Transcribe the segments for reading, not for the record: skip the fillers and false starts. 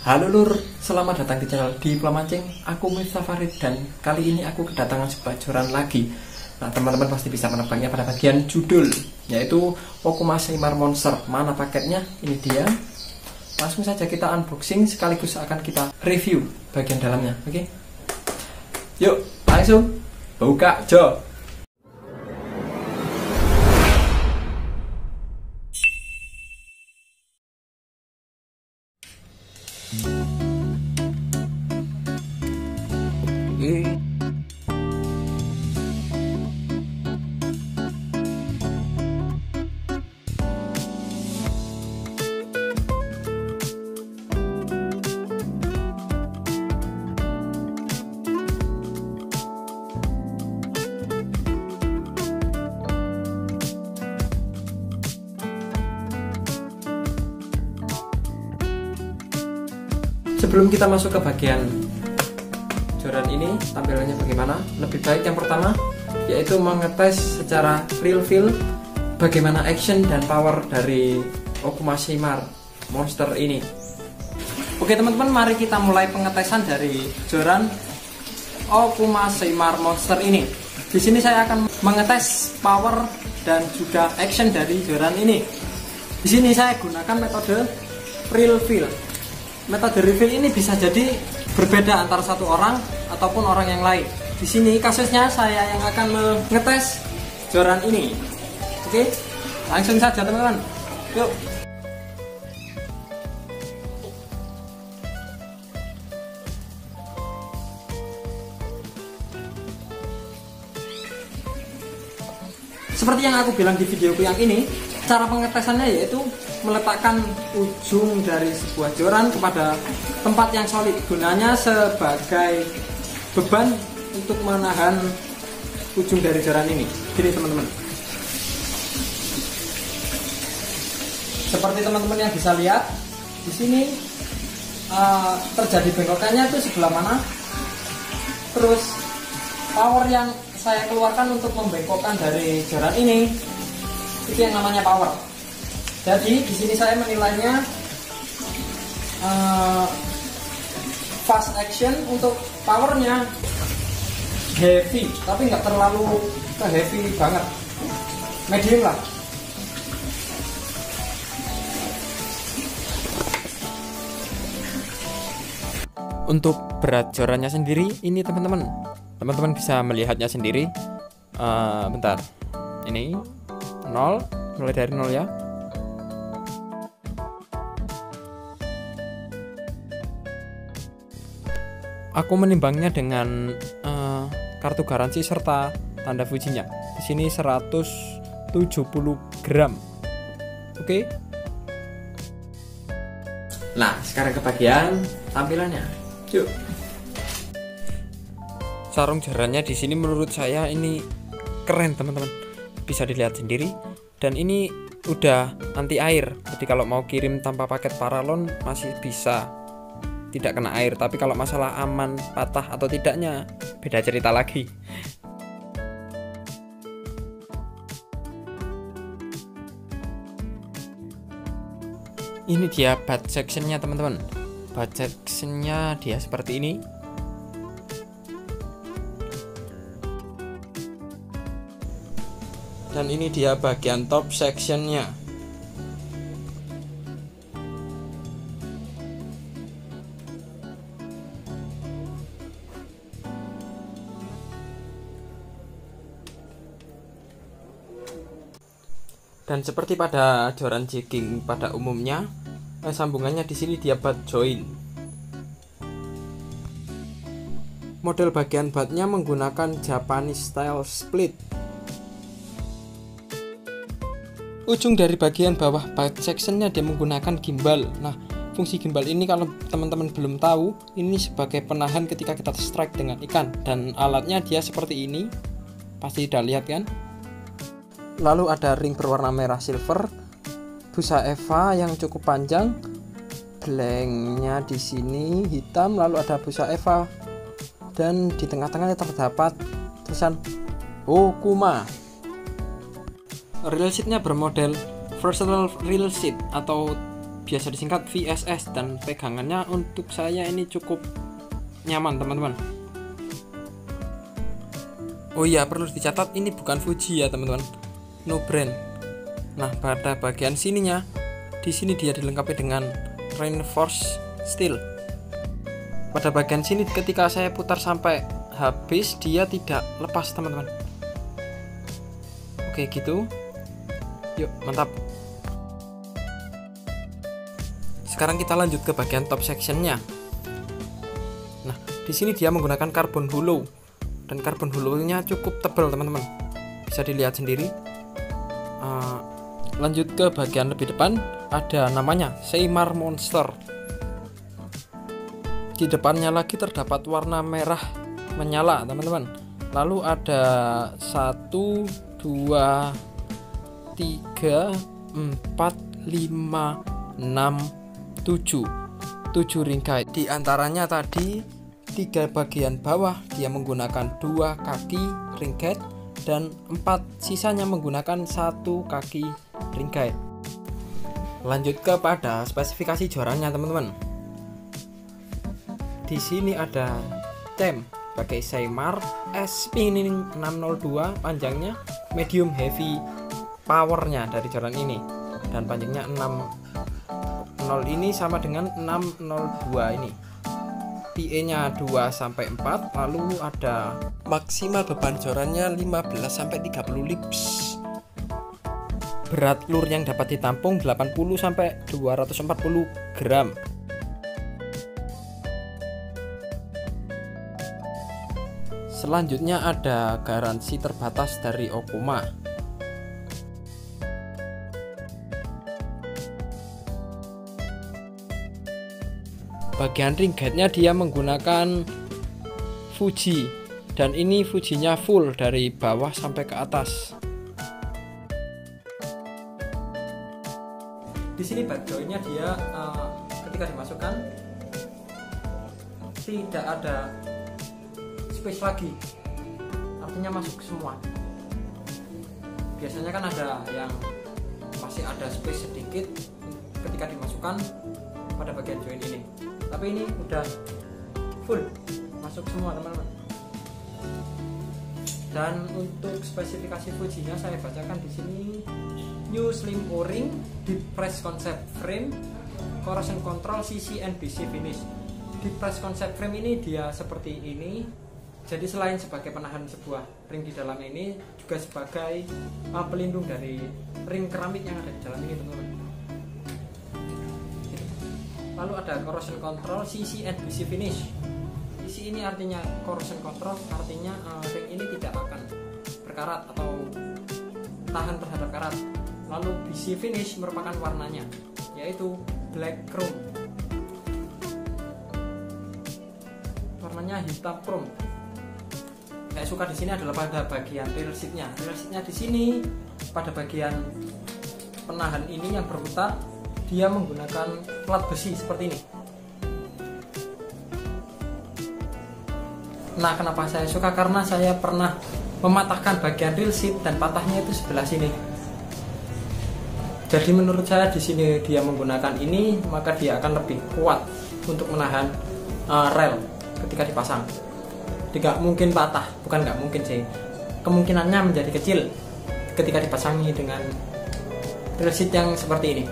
Halo Lur, selamat datang di channel di Plamancing. Aku Miftah Farid dan kali ini aku kedatangan sebuah joran lagi. Nah teman-teman pasti bisa menebaknya pada bagian judul, yaitu Okuma Seimar Monster. Mana paketnya? Ini dia. Langsung saja kita unboxing sekaligus akan kita review bagian dalamnya. Oke? Yuk langsung buka jo. Sebelum kita masuk ke bagian joran ini, tampilannya bagaimana? Lebih baik yang pertama yaitu mengetes secara real feel bagaimana action dan power dari Okuma Seimar Monster ini. Oke teman-teman, mari kita mulai pengetesan dari joran Okuma Seimar Monster ini. Di sini saya akan mengetes power dan juga action dari joran ini. Di sini saya gunakan metode real feel. Metode reveal ini bisa jadi berbeda antara satu orang ataupun orang yang lain. Di sini kasusnya saya yang akan mengetes joran ini. Oke, langsung saja teman-teman. Yuk. Seperti yang aku bilang di videoku yang ini, cara pengetesannya yaitu meletakkan ujung dari sebuah joran kepada tempat yang solid, gunanya sebagai beban untuk menahan ujung dari joran ini. Gini teman-teman, seperti teman-teman yang bisa lihat di sini terjadi bengkokannya itu sebelah mana, terus power yang saya keluarkan untuk membengkokkan dari joran ini itu yang namanya power. Jadi di sini saya menilainya fast action. Untuk powernya heavy, tapi nggak terlalu ke heavy banget, medium lah. Untuk berat jorannya sendiri ini teman-teman bisa melihatnya sendiri. Bentar, ini 0, mulai dari 0 ya. Aku menimbangnya dengan kartu garansi serta tanda Fujinya. Di sini 170 gram. Oke. Nah, sekarang ke bagian tampilannya. Yuk. Sarung jorannya di sini menurut saya ini keren, teman-teman. Bisa dilihat sendiri, dan ini udah anti air. Jadi kalau mau kirim tanpa paket paralon masih bisa tidak kena air, tapi kalau masalah aman patah atau tidaknya beda cerita lagi. Ini dia butt sectionnya teman-teman. Butt sectionnya dia seperti ini. Dan ini dia bagian top sectionnya. Dan seperti pada joran jegging pada umumnya, sambungannya di sini dia butt joint. Model bagian buttnya menggunakan Japanese style split. Ujung dari bagian bawah butt sectionnya dia menggunakan gimbal. Nah, fungsi gimbal ini kalau teman-teman belum tahu, ini sebagai penahan ketika kita strike dengan ikan. Dan alatnya dia seperti ini, pasti udah lihat kan? Lalu ada ring berwarna merah silver, busa Eva yang cukup panjang, blanknya di sini hitam, lalu ada busa Eva, dan di tengah-tengahnya terdapat tulisan Okuma. Reel sheetnya bermodel versatile reel sheet atau biasa disingkat VSS, dan pegangannya untuk saya ini cukup nyaman teman-teman. Oh iya, perlu dicatat ini bukan Fuji ya teman-teman, no brand. Nah, pada bagian sininya, di sini dia dilengkapi dengan reinforced steel. Pada bagian sini ketika saya putar sampai habis, dia tidak lepas teman-teman. Oke gitu, yuk mantap. Sekarang kita lanjut ke bagian top sectionnya. Nah, di sini dia menggunakan carbon hollow, dan carbon hollow-nya cukup tebal teman-teman, bisa dilihat sendiri. Lanjut ke bagian lebih depan, ada namanya Seimar Monster. Di depannya lagi terdapat warna merah menyala teman-teman. Lalu ada 1, 2, 3, 4, 5, 6, 7 ringkai. Di antaranya tadi 3 bagian bawah dia menggunakan 2 kaki ringkait, dan 4 sisanya menggunakan 1 kaki ringkait. Lanjut kepada spesifikasi jorannya teman-teman. Di sini ada cam pakai Seimar S-Spinning 602, panjangnya medium heavy powernya dari joran ini, dan panjangnya 60 ini sama dengan 602 ini. PE nya 2-4, lalu ada maksimal beban jorannya 15-30 lips. Berat lur yang dapat ditampung 80-240 gram. Selanjutnya ada garansi terbatas dari Okuma. Bagian ringkaitnya dia menggunakan Fuji, dan ini Fujinya full dari bawah sampai ke atas. Di sini back jointnya dia ketika dimasukkan tidak ada space lagi, artinya masuk semua. Biasanya kan ada yang masih ada space sedikit ketika dimasukkan pada bagian joint ini, tapi ini udah full masuk semua teman-teman. Dan untuk spesifikasi Fujinya saya bacakan di sini: new slim o-ring, deep press concept frame, corrosion control, CC and BC finish. Deep press concept frame ini dia seperti ini. Jadi selain sebagai penahan sebuah ring di dalam ini, juga sebagai pelindung dari ring keramik yang ada di dalam ini teman-teman. Lalu ada corrosion control, CC and BC finish. CC ini artinya corrosion control, artinya ring ini tidak akan berkarat atau tahan terhadap karat. Lalu BC finish merupakan warnanya, yaitu black chrome. Warnanya hitam chrome. Saya suka di sini adalah pada bagian rear seatnya. Rear seatnya di sini pada bagian penahan ini yang berputar, dia menggunakan plat besi seperti ini. Nah, kenapa saya suka? Karena saya pernah mematahkan bagian rear seat dan patahnya itu sebelah sini. Jadi menurut saya di sini dia menggunakan ini, maka dia akan lebih kuat untuk menahan rel ketika dipasang. Tidak mungkin patah, bukan nggak mungkin sih, kemungkinannya menjadi kecil ketika dipasangi dengan rear seat yang seperti ini.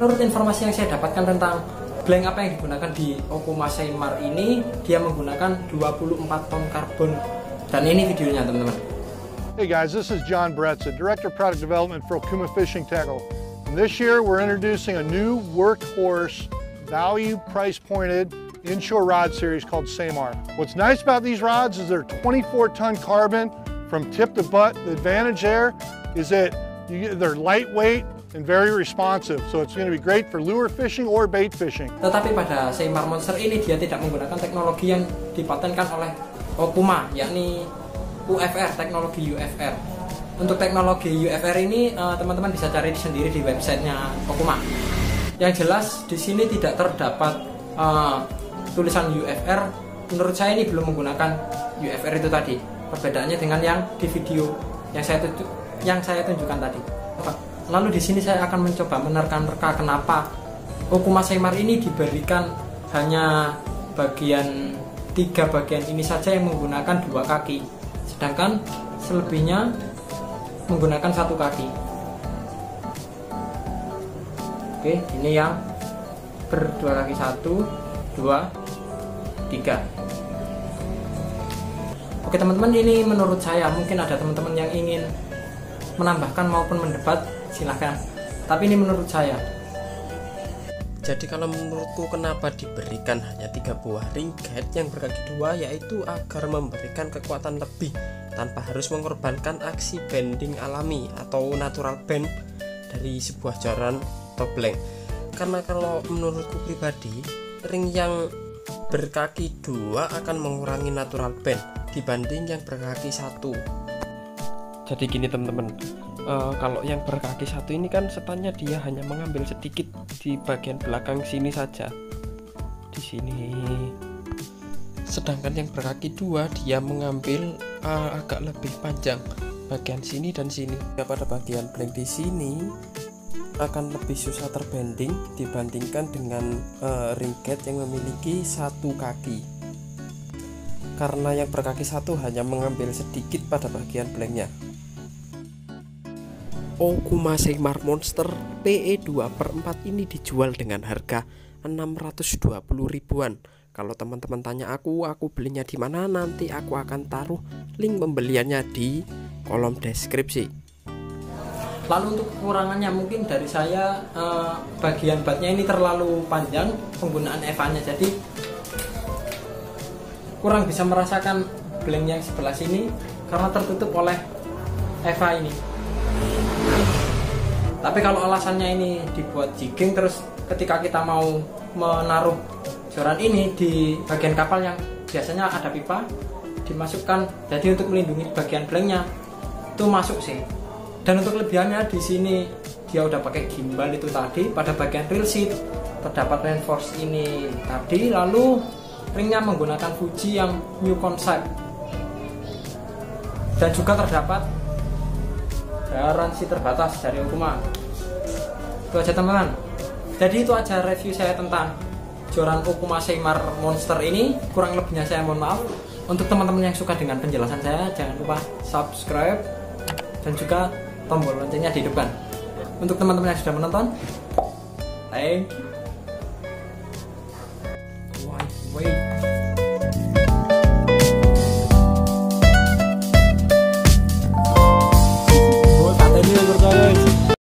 Menurut informasi yang saya dapatkan tentang blank apa yang digunakan di Okuma Seimar ini, dia menggunakan 24 ton karbon, dan ini videonya teman-teman. Hey guys, this is John Bretza, Director of Product Development for Okuma Fishing Tackle. And this year we're introducing a new workhorse, value price-pointed inshore rod series called Seimar. What's nice about these rods is they're 24-ton carbon from tip to butt. The advantage there is that they're lightweight and very responsive, so it's going to be great for lure fishing or bait fishing. Tetapi pada Seimar Monster ini dia tidak menggunakan teknologi yang dipatenkan oleh Okuma, yakni UFR, teknologi UFR. Untuk teknologi UFR ini teman-teman bisa cari sendiri di websitenya Okuma. Yang jelas di sini tidak terdapat tulisan UFR. Menurut saya ini belum menggunakan UFR itu tadi. Perbedaannya dengan yang di video yang saya tunjukkan tadi. Lalu di sini saya akan mencoba menerka-nerka kenapa Okuma Seimar ini diberikan hanya bagian 3 bagian ini saja yang menggunakan 2 kaki, sedangkan selebihnya menggunakan 1 kaki. Oke, ini yang berdua kaki, 1, 2, 3. Oke teman-teman, ini menurut saya. Mungkin ada teman-teman yang ingin menambahkan maupun mendebat, silahkan. Tapi ini menurut saya. Jadi kalau menurutku kenapa diberikan hanya 3 buah ring gate yang berkaki 2, yaitu agar memberikan kekuatan lebih tanpa harus mengorbankan aksi bending alami atau natural bend dari sebuah joran atau blank. Karena kalau menurutku pribadi, ring yang berkaki 2 akan mengurangi natural bend dibanding yang berkaki 1. Jadi gini teman-teman, kalau yang berkaki 1 ini kan setannya dia hanya mengambil sedikit di bagian belakang sini saja, di sini. Sedangkan yang berkaki 2 dia mengambil agak lebih panjang bagian sini dan sini. Pada bagian blank di sini akan lebih susah terbending dibandingkan dengan ring gate yang memiliki 1 kaki. Karena yang berkaki 1 hanya mengambil sedikit pada bagian blanknya. Okuma Seimar Monster PE 2/4 ini dijual dengan harga 620 ribuan. Kalau teman-teman tanya aku belinya di mana, nanti aku akan taruh link pembeliannya di kolom deskripsi. Lalu untuk kekurangannya mungkin dari saya, bagian batnya ini terlalu panjang penggunaan EVA-nya, jadi kurang bisa merasakan blank yang sebelah sini karena tertutup oleh EVA ini. Tapi kalau alasannya ini dibuat jigging, terus ketika kita mau menaruh joran ini di bagian kapal yang biasanya ada pipa, dimasukkan jadi untuk melindungi bagian blanknya itu masuk sih. Dan untuk kelebihannya di sini dia udah pakai gimbal itu tadi. Pada bagian reel seat terdapat reinforce ini tadi. Lalu ringnya menggunakan Fuji yang new concept. Dan juga terdapat garansi terbatas dari Okuma. Itu aja teman-teman. Jadi itu aja review saya tentang joran Okuma Seimar Monster ini. Kurang lebihnya saya mohon maaf. Untuk teman-teman yang suka dengan penjelasan saya, jangan lupa subscribe dan juga tombol loncengnya di depan. Untuk teman-teman yang sudah menonton, thank you.